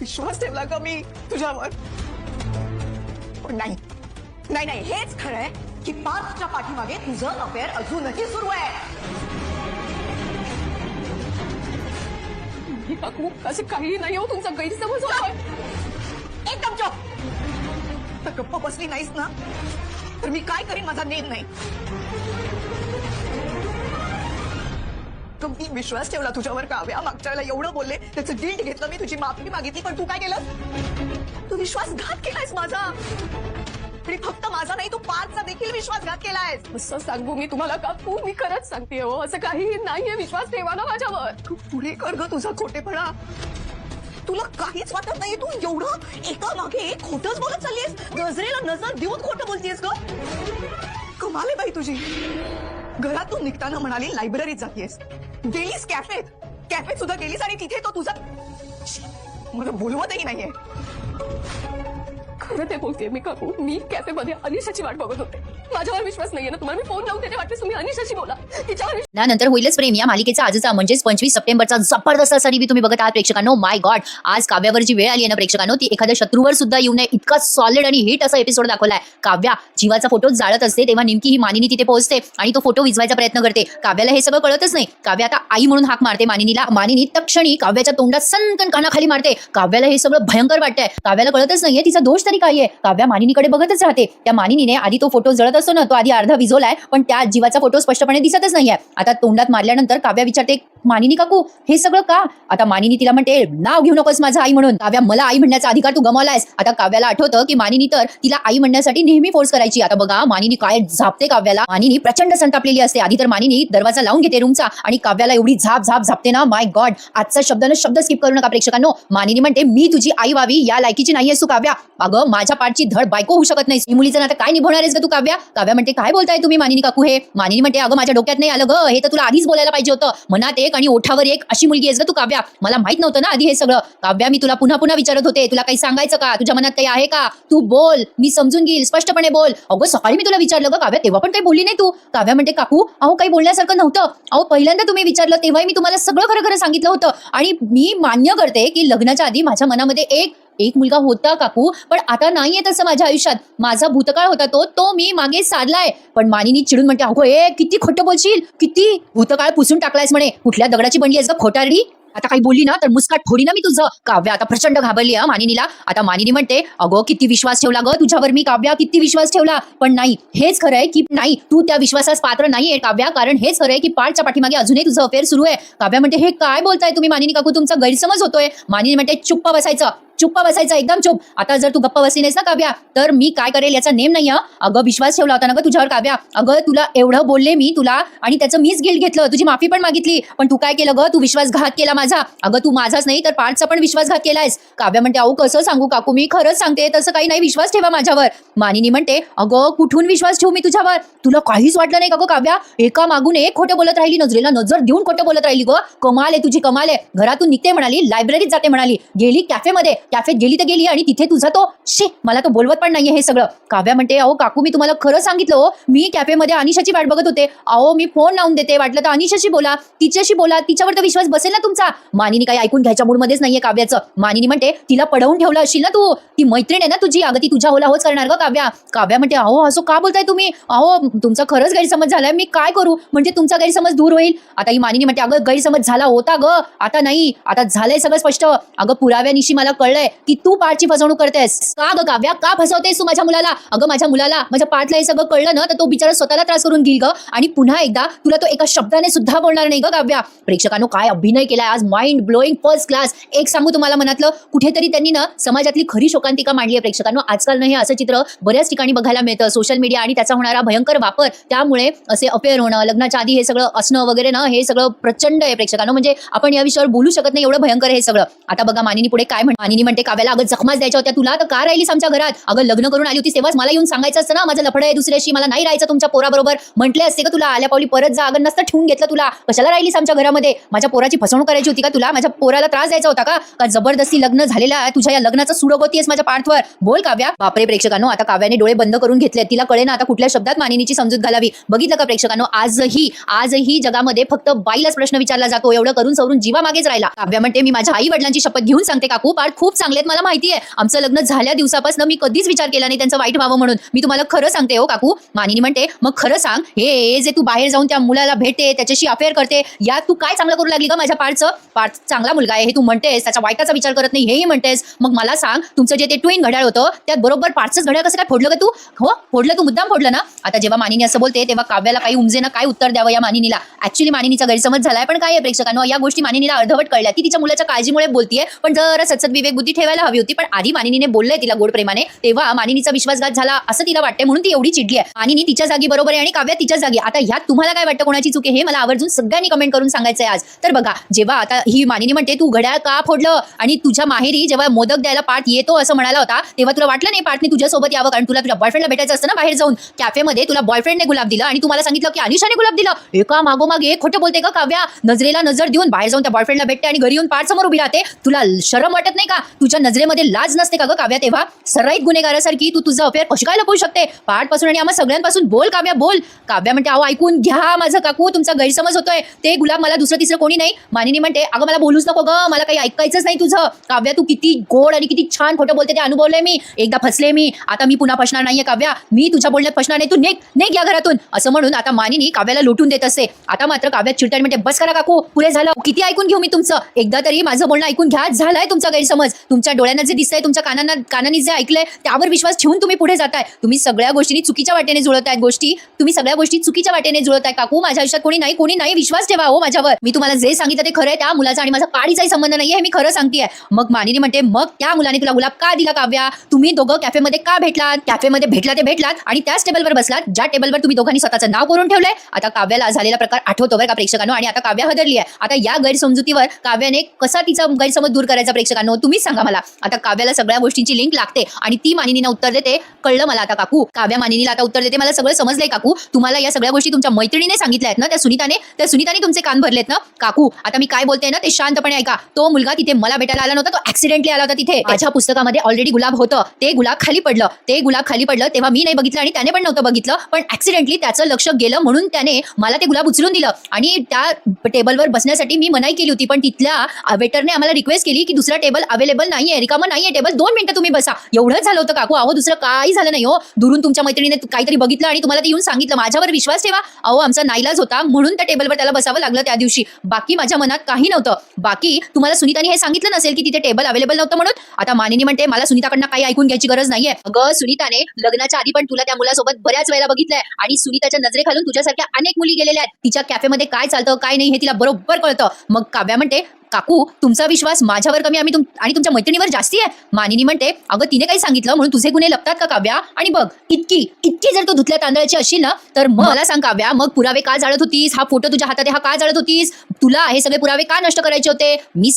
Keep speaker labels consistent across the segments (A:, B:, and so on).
A: विश्वास ठेवला का मी तुझ्यावर? पण नाही नाही नाही, हेच खरंय की पार्थच्या पाठीमागे तुझं अफेअर अजूनही सुरू आहे.
B: काकू असं काही नाही हो, तुमचा गैरसमज होतोय.
A: एकदम चुप. तर गप्प बसली नाहीस ना तर मी काय करीन माझा नेम नाही. मी विश्वास ठेवला तुझ्यावर काव्या. मागच्या वेळेला एवढं बोलले, त्याचं गिल्ट घेतलं मी, तुझी माफी मागितली, पण तू काय केलं? तू विश्वासघात केलायस माझा. आणि फक्त माझा नाही, तू पार्थचा देखील विश्वासघात केलायस.
B: असं सांगू मी तुम्हाला काकू? मी खरंच सांगते हो, असं काहीही नाहीये. विश्वास ठेवा ना माझ्यावर.
A: तू पुढे कर ग तुझा खोटेपणा. तुला काहीच वाटत नाही? तू एवढं एका मागे एक खोटंच बोलत चाललीस. नजरेला नजर देऊन खोटं बोलतेस ग. कमाल आहे बाई तुझी. घरातून निघताना म्हणाली लायब्ररीत जातेस, गेलीस कॅफेत सुद्धा गेलीस आणि तिथे तो तुझा मला बोलवतही नाहीये.
B: खरं ते बोलतेय मी काकू. मी कॅफेमध्ये अनिशाची वाट बघत होते. माझ्यावर विश्वास नाहीये ना तुम्हाला? मी फोन लावून देते, वाटते तुम्ही अनिशाशी बोला, तिच्यावर.
C: त्यानंतर होईलच प्रेम या मालिकेचा आजचा म्हणजेच 25 सप्टेंबरचा जबरदस्त असा रिव्ह्यू तुम्ही बघत आहात प्रेक्षकांनो. माय गॉड, आज काव्यावर जी वेळ आली आहे ना प्रेक्षकांनो, ती एखाद्या शत्रूवर सुद्धा येऊ नये इतका सॉलिड आणि हिट असा एपिसोड दाखवलाय. काव्या जीवाचा फोटो जाळत असते तेव्हा नेमकी ही मानिनी तिथे पोहोचते आणि तो फोटो विझवायचा प्रयत्न करते. काव्याला हे सगळं कळतच नाही. काव्या आता आई म्हणून हाक मारते मानिनीला. मानिनी तक्षणी काव्याच्या तोंडात सनकन कानाखाली मारते. काव्याला हे सगळं भयंकर वाटतंय. काव्याला कळतच नाहीये तिचा दोष तरी काय आहे. काव्या मानिनीकडे बघतच राहते. त्या मानिनीने आधी तो फोटो जळत असतो ना, तो आधी अर्धा विझवलाय, पण त्या जीवाचा फोटो स्पष्टपणे दिसतच नाहीये. आता तोंडात मारल्यानंतर काव्या विचारते, मानिनी काकू हे सगळं का? आता मानिनी तिला म्हणते, नाव घेऊ नकोस माझं आई म्हणून. काव्या, मला आई म्हणण्याचा अधिकार तू गमावलायस. आता काव्याला आठवतं की मानिनी तर तिला आई म्हणण्यासाठी नेहमी फोर्स करायची. आता बघा मानिनी काय झापते काव्याला. मानिनी प्रचंड संतापलेली असते. आधी तर मानिनी दरवाजा लावून घेते रूमचा आणि काव्याला एवढी झापते ना, माय गॉड. आजचा शब्द स्किप करू नका प्रेक्षकांनो. मानिनी म्हणते, मी तुझी आई व्हावी या लायकीची नाहीयेस तू काव्या. अगं माझ्या पाठची धड बायको होऊ शकत नाहीस. मुलीचं नातं काय निभवणार आहेस ग तू काव्या? काव्या म्हणते, काय बोलताय तुम्ही मानिनी काकू हे? मानिनी म्हणते, अगं माझ्या डोक्यात नाही आलं ग, हे तर तुला आधीच बोलायला पाहिजे होतं. मनात एक आणि ओठावर एक अशी मुलगी आहेस ग तू काव्या. मला माहित नव्हतं ना आधी हे सगळं. काव्या, मी तुला पुन्हा विचारत होते, तुला काही सांगायचं का? तुझ्या मनात काही आहे का? तू बोल, मी समजून घेईल, स्पष्टपणे बोल. अगं सकाळी मी तुला विचारलं ग काव्या, तेव्हा पण काही बोलली नाही तू. काव्या म्हणते, काकू अहो काही बोलण्यासारखं नव्हतं. अहो पहिल्यांदा तुम्ही विचारलं तेव्हाही मी तुम्हाला सगळं खरं सांगितलं होतं. आणि मी मान्य करते की लग्नाच्या आधी माझ्या मनामध्ये एक मुलगा होता काकू, पण आता नाहीये तसं माझ्या आयुष्यात. माझा भूतकाळ होता तो मी मागे साधलाय. पण मानिनी चिडून म्हणते, अगो किती खोटं बोलशील, किती भूतकाळ पुसून टाकलायस म्हणे. कुठल्या दगडाची बनली आहेस ग खोटारडी? आता काही बोलली ना तर मुस्काट फोडी ना मी तुझं. काव्या आता प्रचंड घाबरली मानिनीला. आता मानिनी म्हणते, अगो किती विश्वास ठेवला ग तुझ्यावर मी काव्या, किती विश्वास ठेवला. पण नाही, हेच खरंय की नाही, तू त्या विश्वासास पात्र नाहीये काव्या. कारण हेच खरंय की पार्थच्या पाठीमागे अजूनही तुझं अफेअर सुरू आहे. काव्या म्हणते, हे काय बोलताय तुम्ही मानिनी काकू, तुमचा गैरसमज होतोय. मानिनी म्हणते, चुप्प बसायचं एकदम चुप. आता जर तू गप्प बसली नाहीस ना काव्या तर मी काय करेल याचा नेम नाही. अगं विश्वास ठेवला होता ना ग तुझ्यावर काव्या. अगं तुला एवढं बोलले मी तुला आणि त्याचं मीच गिल्ट घेतलं, तुझी माफी पण मागितली, पण तू काय केलं ग? तू विश्वासघात केला माझा. अगं तू माझाच नाही तर पार्थचा पण विश्वासघात केलायस. काव्या म्हणते, अहो कसं सांगू काकू, मी खरंच सांगते, तसं काही नाही, विश्वास ठेवा माझ्यावर. मानिनी म्हणते, अगं कुठून विश्वास ठेवू मी तुझ्यावर? तुला काहीच वाटलं नाही का ग काव्या? एका मागून एक खोटं बोलत राहिली, नजरेला नजर देऊन खोटं बोलत राहिली ग. कमाल आहे तुझी, कमाल आहे. घरातून निघते म्हणाली, लायब्ररीत जाते म्हणाली, गेली कॅफेत गेली तर गेली आणि तिथे तुझा तो मला तो बोलवत पण नाहीये हे सगळं. काव्या म्हणते, अहो काकू मी तुम्हाला खरं सांगितलं हो, मी कॅफेमध्ये अनिशाची वाट बघत होते. अहो मी फोन लावून देते, वाटलं तर अनिशाशी बोला, तिच्याशी बोला, तिच्यावर तर विश्वास बसेल ना तुमचा. मानिनी काही ऐकून घ्यायच्या मूडमध्येच नाहीये काव्याचं. मानिनी म्हणते, तिला पडवून ठेवलं असेल ना तू, ती मैत्रीण आहे ना तुझी, अगं ती तुझ्या होला होच करणार ग काव्या. काव्या म्हणते, अहो असं का बोलताय तुम्ही? अहो तुमचा खरंच गैरसमज झालाय, मी काय करू म्हणजे तुमचा गैरसमज दूर होईल? आता ही मानिनी म्हणते, अगं गैरसमज झाला होता ग, आता नाही, आता झालंय सगळं स्पष्ट. अगं पुराव्यानिशी मला कळलंय की तू पार्थची फसवणूक करतेस. का ग काव्या, का फसवतेस तू माझ्या मुलाला? अगं माझ्या पार्थला हे सगळं कळलं ना तर तो बिचारा स्वतःला त्रास करून घेईल ग, आणि पुन्हा एकदा तुला तो एका शब्दाने सुद्धा बोलणार नाही ग काव्या. प्रेक्षकांनो काय अभिनय केलाय आज, माइंड ब्लोईंग, फर्स्ट क्लास. एक सांगू तुम्हाला मनातलं, कुठेतरी त्यांनी ना समाजातली खरी शोकांतिका मांडली आहे प्रेक्षकांनो. आजकाल हे असं चित्र बऱ्याच ठिकाणी बघायला मिळतं, सोशल मीडिया आणि त्याचा होणारा भयंकर वापर. त्यामुळे असे अफेअर होणं, लग्नाच्या आधी हे सगळं असणं वगैरे ना, हे सगळं प्रचंड आहे प्रेक्षकांनो. म्हणजे आपण या विषयावर बोलू शकत नाही, एवढं भयंकर हे सगळं. आता बघा मानिनी पुढे काय मानिनी म्हणते, काव्याला अगं जखमाच द्यायच्या होत्या तुला तर का राहिलीस आमच्या घरात? अगं लग्न करून आली होतीस तेव्हाच मला येऊन सांगायचं असतं ना, माझं लफडं आहे दुसऱ्याशी, मला नाही राहायचं तुमच्या पोराबरोबर. म्हटले असते का तुला, आल्या पावली परत जा, अगं नसतं ठेवून घेतलं तुला. कशाला राहिलीस आमच्या घरामध्ये? माझ्या पोराची फसवणूक करायची होती का तुला? माझ्या पोराला त्रास द्यायचा होता का जबरदस्ती लग्न झालेला आहे तुझ्या या लग्नाचं सुडोगतीयस माझ्या पार्थवर? बोल काव्या. बापरे प्रेक्षकांनो, आता काव्याने डोळे बंद करून घेतले, तिला कळे ना आता कुठल्या शब्दात मानिनीची समजूत घालावी. बघितलं का प्रेक्षकांनो, आजही जगामध्ये फक्त बाईलाच प्रश्न विचारला जातो, एवढं करून सवरून जीवा मागेच राहिला. काव्या म्हणते, मी माझ्या आई वडिलांची शपथ घेऊन सांगते काकू, पार्थ खूप चांगले आहेत, मला माहिती आहे. आमचं लग्न झाल्या दिवसापासून मी कधीच विचार केला नाही त्यांचं वाईट व्हावं म्हणून. मी तुम्हाला खरं सांगते हो काकू. मानिनी म्हणते मग खरं सांग, हे जे तू बाहेर जाऊन त्या मुलाला भेटते, त्याच्याशी अफेअर करते, या तू काय चांगलं करू लागली का माझ्या पार्थ चांगला मुलगा आहे हे तू म्हणतेस, त्याच्या वाईटाचा विचार करत नाही हेही म्हणतेस. मग मला सांग, तुमचं जे ते ट्विन घड्याळ होतं त्यात बरोबर पार्थचं घड्याळ कसं काय फोडलं का तू? हो फोडलं, तू मुद्दाम फोडलं ना. आता जेव्हा मानिनी असं बोलते तेव्हा काव्याला काही उमजेना काय उत्तर द्यावं या मानिनीला. ऍक्च्युली मानिनीचा गैरसमज झालाय, पण काय आहे प्रेक्षकांनो, या गोष्टी मानिनीला अर्धवट कळल्या. ती तिच्या मुलाच्या काळजीमुळे बोलतीये, पण जरा सतसत विवेक बुद्धी ठेवायला हवी होती. पण आधी मानिनीने बोललंय तिला गोड प्रेमाने, तेव्हा मानिनीचा विश्वासघात झाला असं तिला वाटते, म्हणून ती एवढी चिडली आहे. मानिनी तिच्या जागी बरोबर आहे आणि काव्या तिच्या जागी. आता ह्यात तुम्हाला काय वाटतं, कोणाची चूक आहे हे मला आवर्जून सगळ्यांनी कमेंट करून सांगायचंय आज. तर बघा, जेव्हा आता ही मानिनी म्हणते तू घड्याळ का फोडलं, आणि तुझ्या माहेरी जेव्हा मोदक द्यायला पार्थ येतो असं म्हणाला होता, तेव्हा तुला वाटलं नाही पार्थने तुझ्यासोबत यावं, कारण तुला तुझ्या बॉयफ्रेंडला भेटायचं असतं ना बाहेर जाऊन. कॅफेमध्ये तुला बॉयफ्रेंडने गुलाब दिला आणि तुम्हाला सांगितलं की अनुषाने गुलाब दिलं. एका मागोमाग एक खोटं बोलते का काव्या? नजरेला नजर देऊन बाहेर जाऊन त्या बॉयफ्रेंडला भेटते आणि घरी येऊन पार्थ समोर उभी राहते. तुला शरम वाटत नाही का? तुझ्या नजरेमध्ये लाज नसते का ग काव्या? तेव्हा सराईत गुन्हेगारासारखी तू तुझं अफेअर कशी काय लपवू शकते पार्थपासून आणि आम्हा सगळ्यांपासून? बोल काव्या बोल. काव्या म्हणते अहो ऐकून घ्या माझं काकू, तुमचा गैरसमज होतोय. ते गुलाब मला दुसरं तिसरं कोणी नाही. मानिनी म्हणते अगं मला बोलूच नको ग, मला काही ऐकायचंच नाही तुझं. काव्या तू किती गोड आणि किती छान खोटं बोलते ते अनुभवलंय मी. एकदा फसले मी, आता मी पुन्हा फसणार नाहीये काव्या. मी तुझ्या बोलण्यात फसणार नाही, तू नेक या घरातून असं म्हणून आता मानिनी काव्याला लुटून देत असते. आता मात्र काव्या चिडताना म्हणते बस करा काकू, पुरे झालं, किती ऐकून घेऊ मी तुमचं? एकदा तरी माझं बोलणं ऐकून घ्या. झालाय तुमचा गैरसमज. तुमच्या डोळ्यांना जे दिसतंय, तुमच्या कानांनी जे ऐकलंय त्यावर विश्वास ठेवून तुम्ही पुढे जाताय. तुम्ही सगळ्या गोष्टी चुकीच्या वाटेने जुळताय तुम्ही सगळ्या गोष्टी चुकीच्या वाटेने जुळताय काकू. माझ्या आयुष्यात कोणी नाही, विश्वास ठेवा हो माझ्यावर. मी तुम्हाला जे सांगितलं ते खरं आहे. त्या मुलाचा आणि माझा काडीचाही संबंध नाहीये हे मी खरं सांगतेय. मग मानिनी म्हणते मग त्या मुलाने तुला गुलाब का दिला काव्या? तुम्ही दोघं कॅफेमध्ये का भेटलात? कॅफेमध्ये भेटलात आणि त्याच टेबलवर बसलात ज्या टेबलवर तुम्ही दोघांनी स्वतःचं नाव करून ठेवलंय. आता काव्याला झालेला प्रकार आठवतो बरं का प्रेक्षकांनो, आणि आता काव्या हदरली आहे. आता या गैरसमजुतीवर काव्याने कसा तिचा गैरसमज दूर करायचा प्रेक्षकांनो तुम्हीच सांगा मला. आता काव्याला सगळ्या गोष्टींची लिंक लागते आणि ती मानिनीला उत्तर देते. कळलं मला आता काकू. काव्या मानिनीला आता उत्तर देते, मला सगळं समजलंय काकू. तुम्हाला या सगळ्या गोष्टी तुमच्या मैत्रिणीने सांगितल्या आहेत ना, त्या सुनीताने तुमचे कान भरलेत ना काकू. आता मी काय बोलते ना ते शांतपणे ऐका. तो मुलगा तिथे मला भेटायला आला नव्हता, तो ऍक्सिडेंटली आला होता तिथे. माझ्या पुस्तकामध्ये ऑलरेडी गुलाब होतं, ते गुलाब खाली पडलं तेव्हा मी नाही बघितलं आणि त्याने पण नव्हतं बघितलं, पण ऍक्सिडेंटली त्याचं लक्ष गेलं म्हणून त्याने मला ते गुलाब उचलून दिलं आणि त्या टेबलवर बसण्यासाठी मी मनाई केली होती, पण तिथल्या वेटरने आम्हाला रिक्वेस्ट केली की दुसरा टेबल अवेलेबल नाहीये, रिकामा नाहीये टेबल, 2 मिनिटं तुम्ही बसा. एवढंच झालं होतं काकू. अहो दुसरं काही झालं नाही हो. दुरून तुमच्या मैत्रिणीने काहीतरी बघितलं आणि तुम्हाला ते येऊन सांगितलं. माझ्यावर विश्वास ठेवा. अहो आमचा नाईलाज होता म्हणून त्या टेबलवर त्याला बसावं लागलं त्या दिवशी. बाकी माझ्या मनात काही नव्हतं. बाकी तुम्हाला सुनीताने हे सांगितलं नसेल की तिथे टेबल अवेलेबल नव्हतं म्हणून. आता मानिनी म्हणते मला सुनीताकडनं काही ऐकून घ्यायची गरज नाहीये. अगं सुनीताने लग्नाच्या आधी पण तुला त्या मुलासोबत बऱ्याच वेळेला बघितलंय आणि सुनीताच्या नजरेखालून तुझ्यासारख्या अनेक मुली गेलेल्या आहेत. तिच्या कॅफेमध्ये काय चालतं काय नाही हे तिला बरोबर कळतं. मग काव्या म्हणते काकू तुमचा विश्वास माझ्यावर कमी आणि तुमच्या मैत्रिणीवर जास्ती आहे. मानिनी म्हणते अगं तिने काही सांगितलं म्हणून तुझे गुन्हे लपतात का काव्या? आणि बघ इतकी जर तू धुतल्या तांदळाची असशील ना तर मला सांग काव्या, मग पुरावे का जाळत होतीस? हा फोटो तुझ्या हातात आहे, हा का जाळत होतीस? तुला हे सगळे पुरावे का नष्ट करायचे होते? मी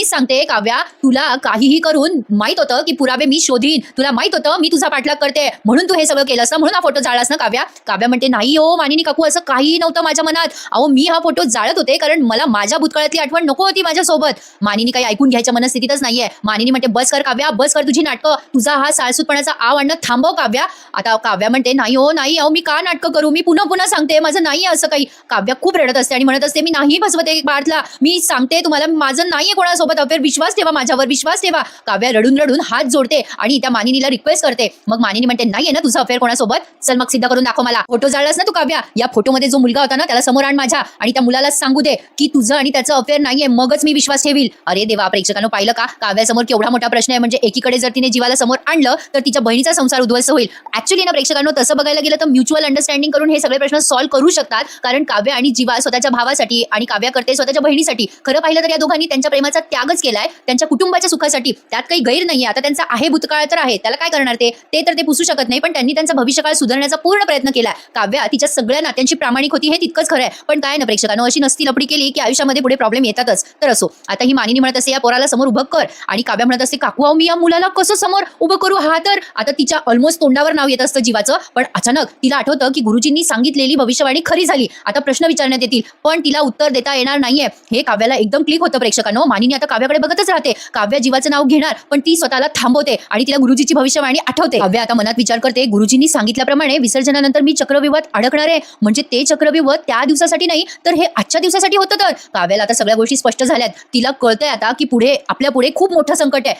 C: सांगते काव्या, तुला काहीही करून माहित होतं की पुरावे मी शोधीन. तुला माहित होतं मी तुझा पाठलाग करते म्हणून तू हे सगळं केलंस ना, म्हणून हा फोटो जाळलास ना काव्या? काव्या म्हणते नाही हो मानिनी काकू, असं काही नव्हतं माझ्या मनात. अहो मी हा फोटो जाळत होते कारण मला माझ्या भूतकाळातली आठवण नको होती माझ्यासोबत. मानिनी काही ऐकून घ्यायच्या मनस्थितीतच नाहीये. मानिनी म्हणते बस कर काव्या, बस कर तुझी नाटकं. तुझा हा साळसूतपणाचा आव आणणं थांबव काव्या. आता काव्या म्हणते नाही हो नाही, अहो मी का नाटकं करू? मी पुन्हा सांगते माझं नाही असं काही. काव्या खूप रडत असते आणि म्हणत असते मी नाही फसवते पार्थला. मी सांगते तुम्हाला माझं नाहीये कोणासोबत अफेअर, विश्वास ठेवा माझ्यावर, विश्वास ठेवा. काव्या रडून हात जोडते आणि त्या मानिनीला रिक्वेस्ट करते. मग मानिनी म्हणते नाहीये ना तुझं अफेअर कोणासोबत? चल मग सिद्ध करून दाखव मला. फोटो जाळलास ना तू काव्या, या फोटोमध्ये जो मुलगा होता ना त्याला समोर आण माझ्या आणि त्या मुलाला सांगू दे की तुझं आणि त्याचं अफेअर नाहीये, मगच मी विश्वास ठेवील. अरे देवा प्रेक्षकांनो, पाहिलं का काव्यासमोर केवढा मोठा प्रश्न आहे. म्हणजे एकीकडे जर तिने जीवाला समोर आणलं तर तिच्या बहिणीचा संसार उद्ध्वस्त होईल. ऍक्च्युली ना प्रेक्षकांनो तसं बघायला गेलं तर म्युच्युअल अंडरस्टँडिंग करून हे सगळे प्रश्न सॉल्व्ह करू शकतात. कारण काव्या आणि जीवा स्वतःच्या भावासाठी आणि काव्या करते स्वतःच्या बहिणीसाठी. खरं पाहिलं तर या दोघांनी त्यांच्या प्रेमाचा त्यागच केलाय त्यांच्या कुटुंबाच्या सुखासाठी. त्यात काही गैर नाहीये. आता त्यांचा आहे भूतकाळ तर आहे, त्याला काय करणार ते पुसू शकत नाही, पण त्यांनी त्यांचा भविष्यकाळ सुधारण्याचा पूर्ण प्रयत्न केलाय. काव्या तिच्या सगळ्या नात्यांची प्रामाणिक होती हे तितकंच खरं आहे. पण काय ना प्रेक्षकांनो, अशी नसती लपडी केली की आयुष्यामध्ये पुढे प्रॉब्लेम येतातच. तर असो, आता ही मानिनी म्हणत असते या पोराला समोर उभं कर आणि काव्या म्हणत असते काकू अहो मी या मुलाला कसं समोर उभं करू? हा तर आता तिच्या ऑलमोस्ट तोंडावर नाव येत असतं जीवाचं, पण अचानक तिला आठवतं की गुरुजींनी सांगितलेली भविष्यवाणी खरी झाली. आता प्रश्न विचारण्यात येतील पण तिला उत्तर देता येणार नाहीये. हे काव्याला एकदम क्लिक होतं प्रेक्षकांनो. मानिनी आता काव्याकडे बघतच राहते. काव्या जीवाचं नाव घेणार पण ती स्वतःला थांबवते आणि तिला गुरुजीची भविष्यवाणी आठवते. काव्या आता मनात विचार करते गुरुजींनी सांगितल्याप्रमाणे विसर्जनानंतर मी चक्रव्यूहात अडकणार आहे. म्हणजे ते चक्रव्यूह त्या दिवसासाठी नाही तर हे आजच्या दिवसासाठी होतं. तर काव्याला आता सगळ्या गोष्टी स्पष्ट स्पष्ट झाल्यात. तिला कळतंय आता की पुढे आपल्या पुढे खूप मोठं संकट आहे.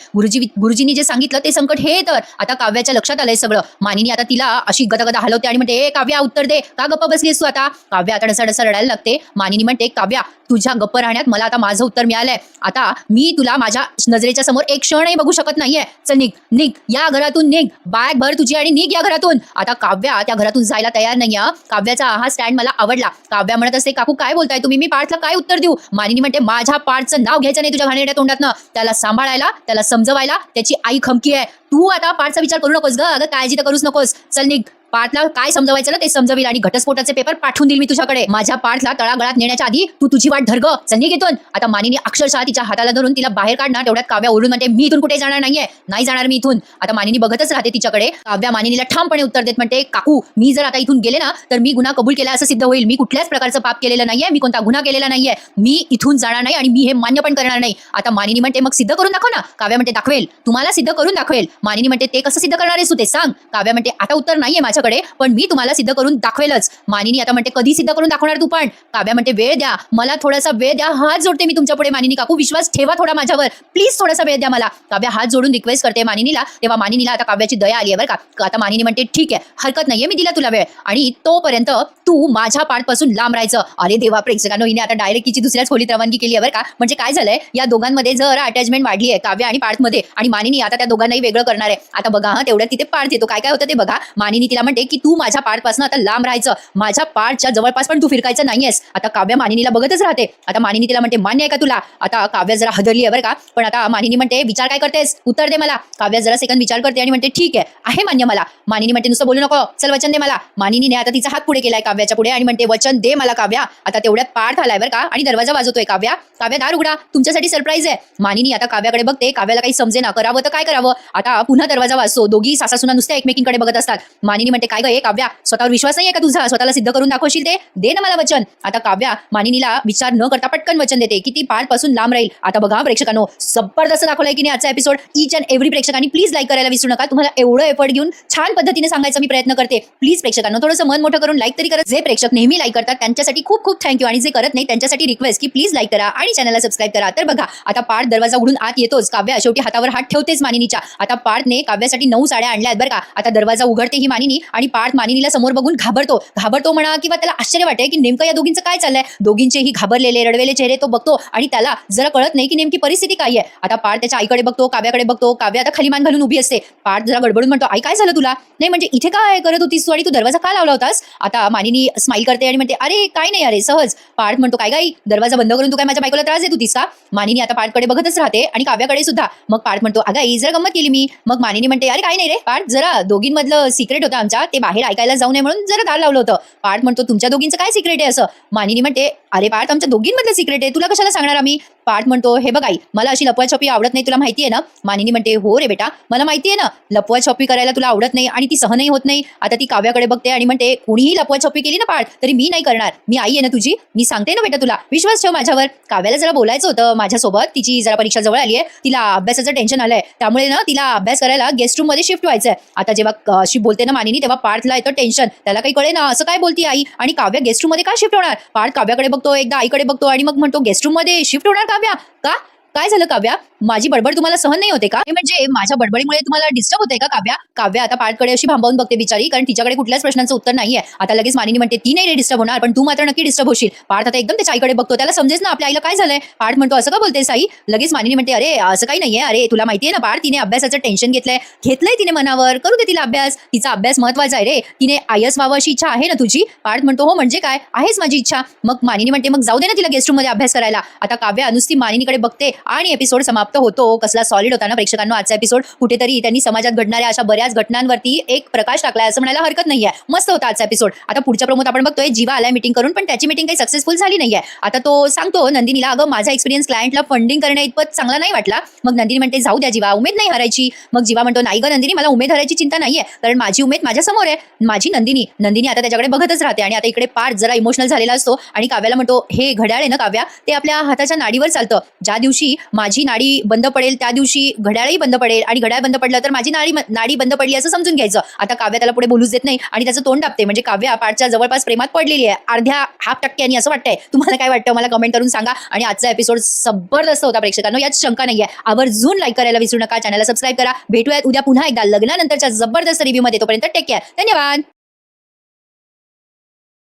C: गुरुजींनी जे सांगितलं ते संकट हे. तर आता काव्याच्या लक्षात आलंय सगळं. मानिनी आता तिला अशी गदागदा हलवते आणि म्हणते, ए काव्या उत्तर दे, का गप्पा बसलीस तू आता? काव्या आता डसा रडायला लागते. मानिनी म्हणते, काव्या तुझ्या गप्प राहण्यात मला आता माझं उत्तर मिळालंय. आता मी तुला माझ्या नजरेच्या समोर एक क्षणही बघू शकत नाहीये. चल निघ निघ, या घरातून निघ, बॅग भर तुझी आणि निघ या घरातून. आता काव्या त्या घरातून जायला तयार नाहीये. काव्याचा हा स्टँड मला आवडला. काव्या म्हणत असते, काकू काय बोलताय तुम्ही, मी पार्थला काय उत्तर देऊ? मानिनी म्हणते, माझ्या पार्थचं नाव घ्यायचं नाही तुझ्या घाणेरड्या तोंडातनं. त्याला सांभाळायला, त्याला समजवायला त्याची आई खमकी आहे. तू आता पार्थचा विचार करू नकोस ग. अगं काळजी तर करूच नकोस. चल निघ. पार्थला काय समजवायचं ना ते समजविल आणि घटस्फोटाचे पेपर पाठवून देईल मी तुझ्याकडे. माझ्या पार्थला तळागळात नेण्याच्या आधी तू तुझी वाट धर ग. चल निघ इथून. आता मानिनी अक्षरशः तिच्या हाताला धरून तिला बाहेर काढणार. तेवढ्यात काव्या ओरडून म्हणते, मी इथून कुठे जाणार नाहीये, नाही जाणार मी इथून. आता मानिनी बघतच राहते तिच्याकडे. काव्या मानिनीला ठामपणे उत्तर देत म्हणते, काकू मी जर आता इथून गेले ना तर मी गुन्हा कबूल केला असं सिद्ध होईल. मी कुठल्याच प्रकारचं पाप केलेलं नाहीये, मी कोणता गुन्हा केलेला नाहीये. मी इथून जाणार नाही आणि मी हे मान्य पण करणार नाही. आता मानिनी म्हणते, मग सिद्ध करून दाखव ना. काव्या म्हणते, दाखवेल, तुम्हाला सिद्ध करून दाखवेल. मानिनी म्हणते, ते कसं सिद्ध करणार आहेस तू ते सांग. काव्या म्हणते, आता उत्तर नाहीये माझ्याकडे, पण मी मला सिद्ध करून दाखवेलच. मानिनी आता म्हणते, कधी सिद्ध करून दाखवणार तू पण? काव्या म्हणते, वेळ द्या मला, थोडासा वेळ द्या, हात जोडते मी तुमच्या पुढे. मानिनी काकू विश्वास ठेवा थोडा माझ्यावर, प्लीज थोडासा वेळ द्या मला. काव्या हात जोडून रिक्वेस्ट करते मानिनीला. तेव्हा मानिनीला आता काव्याची दया आली आहे बरं का. आता मानिनी म्हणते, ठीक आहे, हरकत नाहीये, मी दिला तुला वेळ आणि तोपर्यंत तू माझ्या पाठपासून लांब राहायचं. अरे देवा प्रेक्षकांनो, हिने आता डायरेक्ट तिची दुसऱ्याच खोलीत रवानगी केली आहे बरं का. म्हणजे काय झालंय, या दोघांमध्ये जर अटॅचमेंट वाढली आहे काव्या आणि पार्थमध्ये, आणि मानिनी आता त्या दोघांनाही वेगळं करणार आहे. आता बघा हा, तेवढ्यात तिथे पार्थ येतो. काय काय होतं ते बघा. मानिनी तिला म्हणते की तू माझ्या पार्थपासून आता लांब राहायचं, माझ्या पार्थच्या जवळपास पण तू फिरकायचं नाहीयेस. आता काव्या मानिनीला बघतच राहते. आता मानिनी तिला म्हणते, मान्य आहे का तुला? आता काव्या जरा हदरली आहे बरं का. पण आता मानिनी म्हणते, विचार काय करतेस, उत्तर दे मला. काव्या जरा सेकंद विचार करते आणि म्हणते, ठीक आहे मान्य मला. मानिनी म्हणते, नुसतं बोलू नको, चल वचन दे मला. मानिनीने आता तिचा हात पुढे केलाय काव्याच्या पुढे आणि म्हणते, वचन दे मला काव्या. आता तेवढ्यात पार्थ आलाय बरं का आणि दरवाजा वाजवतोय. काव्या दार उघडा, तुमच्यासाठी सरप्राईज आहे. मानिनी आता काव्याकडे बघते. काव्याला काही समजे ना, करावं तर काय करावं. आता पुन्हा दरवाजा वाजतो. दोघी सासासुना नुसत्या एकमेकींकडे बघत असतात. मानिनी म्हणते, काय ग काव्या, स्वतःवर विश्वास नाहीये का तुझा? स्वतःला सिद्ध करून दाखवशील ते? दे ना मला वचन. आता काव्या मानिनीला विचार न करता पटकन वचन देते की ती पार्थपासून लांब राहील. आता बघा प्रेक्षकांनो, जबरदस्त दाखवलाय की नाही आजचा एपिसोड. ईच अँड एव्हरी प्रेक्षकांनी प्लीज लाईक करायला विसरू नका. तुम्हाला एवढं एफर्ट घेऊन छान पद्धतीने सांगायचा मी प्रयत्न करते. प्लीज प्रेक्षकांनो, थोडंसं मन मोठं करून लाईक तरी करा. जे प्रेक्षक नेहमी लाईक करतात त्यांच्यासाठी खूप खूप थँक्यू, आणि जे करत नाही त्यांच्यासाठी रिक्वेस्ट की प्लीज लाईक करा आणि चॅनलला सबस्क्राईब करा. तर बघा आता पार्थ दरवाजा उघडून आत येतोच. काव्या शेवटी हातावर हात ठेवतेच मानिनीच्या. आता पार्थने काव्यासाठी 9 साड्या आणल्यात बरं का. आता दरवाजा उघडते ही मानिनी आणि पार्थ मानिनीला समोर बघून घाबरतो म्हणा किंवा त्याला आश्चर्य वाटते की नेमकं या दोघींचं काय चाललंय. दोघींचेही घाबरलेले रडवेले चेहरे तो बघतो आणि त्याला जरा कळत नाही की नेमकी परिस्थिती काय आहे. आता पार्थ त्याच्या आईकडे बघतो, काव्याकडे बघतो. काव्या आता खाली मान घालून उभी असते. पार्थ जरा गडबडून म्हणतो, आई काय झालं तुला? नाही म्हणजे इथे काय करत होतीस तू आणि तू दरवाजा का लावला होतास? आता मानिनी स्माईल करते आणि म्हणते, अरे काय नाही, अरे सहज. पार्थ म्हणतो, काय गाई, दरवाजा बंद करून तू काय माझ्या बायकोला त्रास देत होतीस का? मानिनी आता पार्थकडे बघतच राहते आणि काव्याकडे सुद्धा. मग पार्थ म्हणतो, अगं आई जरा गंमत केली मी. मग मानिनी म्हणते, अरे काय नाही रे पार्थ, जरा दोघींमधलं सिक्रेट होतं आमच्या, ते बाहेर ऐकायला जाऊ नये म्हणून जरा दार लावलं होतं. पार्थ म्हणतो, तुमच्या दोघींचं काय सिक्रेट आहे असं? मानिनी म्हणते, अरे पार्थ आमच्या दोघींमधलं सिक्रेट आहे, तुला कशाला सांगणार आम्ही? पार्थ म्हणतो, हे बघ आई, मला अशी लपवाछपी आवडत नाही, तुला माहिती आहे ना? मानिनी म्हणते, हो रे बेटा, मला माहिती आहे ना, लपवाछपी करायला तुला आवडत नाही आणि ती सहनही होत नाही. आता ती काव्याकडे बघते आणि म्हणते, कोणीही लपवाछपी केली ना पार्थ तरी मी नाही करणार, मी आई आहे ना तुझी, मी सांगते ना बेटा तुला, विश्वास ठेव माझ्यावर. काव्याला जरा बोलायचं होतं माझ्यासोबत, तिची जरा परीक्षा जवळ आली आहे, तिला अभ्यासाचं टेन्शन आलंय, त्यामुळे ना तिला अभ्यास करायला गेस्ट रूम मध्ये शिफ्ट व्हायचंय. आता जेव्हा अशी बोलते ना मानिनी तेव्हा पार्थला येतं टेन्शन. त्याला काही कळे ना, असं काय बोलती आई, आणि काव्या गेस्ट रूम मध्ये का शिफ्ट होणार? पार्थ काव्याकडे बघतो, एकदा आईकडे बघतो आणि मग म्हणतो, गेस्ट रूम मध्ये शिफ्ट होणार काव्या का? काय झालं काव्या, माझी बडबड तुम्हाला सहन नाही होते का? म्हणजे माझ्या बडबडीमुळे तुम्हाला डिस्टर्ब होते का काव्या? काव्या आता पार्थकडे अशी भांबावून बघते बिचारी, कारण तिच्याकडे कुठल्याच प्रश्नांचं उत्तर नाहीये. आता लगेच मानिनी म्हणते, ती नाही रे डिस्टर्ब होणार, पण तू मात्र नक्की डिस्टर्ब होशील. पार्थ आता एकदम त्याच्या आईकडे बघतो, त्याला समजेच ना आपल्या आईला काय झालंय. पार्थ म्हणतो, असं का बोलतेस आई? लगेच मानिनी म्हणते, अरे असं काही नाहीये, अरे तुला माहितीये ना पार्थ, तिने अभ्यासाचं टेन्शन घेतलंय तिने मनावर, करू दे तिला अभ्यास, तिचा अभ्यास महत्वाचा आहे रे, तिने आयएस व्हावं अशी इच्छा आहे ना तुझी? पार्थ म्हणतो, हो म्हणजे काय, आहेच माझी इच्छा. मग मानिनी म्हणते, मग जाऊ दे ना तिला गेस्ट रूम मध्ये अभ्यास करायला. आता काव्या नुसती मानिनीकडे बघते आणि एपिसोड समाप्त होतो. कसला सॉलिड होता ना प्रेक्षकांनो आजचा एपिसोड. कुठेतरी त्यांनी समाजात घडणाऱ्या अशा बऱ्याच घटनांवरती एक प्रकाश टाकलाय असं म्हणायला हरकत नाहीये. मस्त होता आजचा एपिसोड. आता पुढच्या प्रोमोत आपण बघतोय, जीवा आलाय मीटिंग करून, पण त्याची मीटिंग काही सक्सेसफुल झाली नाहीये. आता तो सांगतो नंदिनीला, अगं माझा एक्सपिरियन्स क्लायंटला फंडिंग करण्या इतपत चांगला नाही वाटला. मग नंदिनी म्हणते, जाऊ द्या जीवा, उमेद नाही हरायची. मग जीवा म्हणतो, नाही ग नंदिनी, मला उमेद हरायची चिंता नाहीये, कारण माझी उमेद माझ्या समोर आहे, माझी नंदिनी आता त्याच्याकडे बघतच राहते. आणि आता इकडे पार्थ जरा इमोशनल झालेला असतो आणि काव्याला म्हणतो, हे घड्याळ आहे ना काव्या, ते आपल्या हाताच्या नाडीवर चालतं. ज्या दिवशी दिवशी माझी नाडी बंद पडेल त्या दिवशी घड्याळही बंद पडेल आणि घड्याळ बंद पडलं तर माझी नाडी बंद पडली असं समजून घ्यायचं. आता काव्या त्याला पुढे बोलूच देत नाही आणि त्याचं तोंड दाबते. म्हणजे काव्या पाठच्या जवळपास प्रेमात पडलेली आहे, अर्ध्या 0.5% असं वाटतंय. तुम्हाला काय वाटतं मला कमेंट करून सांगा. आणि आजचा एपिसोड जबरदस्त होता प्रेक्षकांनो, यात शंका नाहीये. आवर्जून लाईक करायला विसरू नका, चॅनलला सबस्क्राईब करा. भेटूयात उद्या पुन्हा एकदा लग्नानंतरच्या जबरदस्त रिव्ह्यू मध्ये. तोपर्यंत टेक केअर. धन्यवाद.